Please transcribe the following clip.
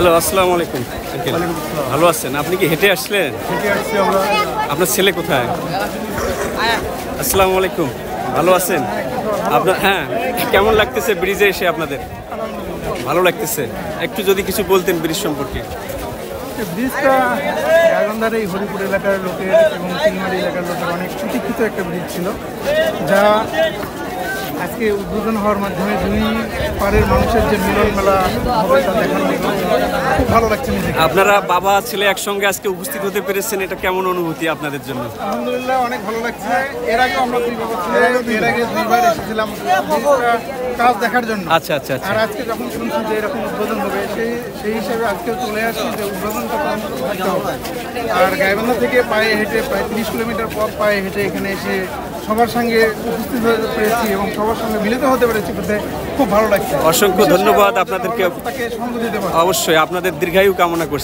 Hello, আসসালামু আলাইকুম। ভালো আছেন? আপনি কি হেঁটে আসলেন? আপনার ছেলে কোথায়? আসসালামু আলাইকুম, ভালো আছেন? আপনার হ্যাঁ, কেমন লাগতেছে ব্রিজে এসে আপনাদের? ভালো লাগতেছে। একটু যদি কিছু বলতেন ব্রিজ সম্পর্কে। ব্রিজটা গাইবান্ধার এই হরিপুর এলাকার লোকের এবং চিলমারি এলাকার লোকের অনেক প্রতীক্ষিত একটা ব্রিজ ছিল, যা আজকে উদ্বোধন হওয়ার মাধ্যমে দুই পাড়ের মানুষের যে মিলন মেলা হবে তা দেখার জন্য খুব ভালো লাগছে নিজেকে। আপনারা বাবা ছেলে একসঙ্গে আজকে উপস্থিত হতে পেরেছেন, এটা কেমন অনুভূতি আপনাদের জন্য? আলহামদুলিল্লাহ, অনেক ভালো লাগছে। এর আগে আমরা দুইবার এসেছিলাম ব্রিজটা কাজ দেখার জন্য। আচ্ছা আচ্ছা আচ্ছা। আর আজকে যখন শুনছি যে এরকম উদ্বোধন হবে, সেই হিসাবে আজকেও চলে আসছি যে উদ্বোধনটা থাকতে হবে। আর গাইবান্ধা থেকে পায়ে হেঁটে প্রায় 30 কিলোমিটার পর পায়ে হেঁটে এখানে এসে সবার সঙ্গে উপস্থিত হতে পেরেছি এবং সবার সঙ্গে মিলিত হতে পেরেছি, খুব ভালো লাগছে। অসংখ্য ধন্যবাদ আপনাদেরকে। তাকে সঙ্গ দিতে পারি। অবশ্যই আপনাদের দীর্ঘায়ু কামনা করছি।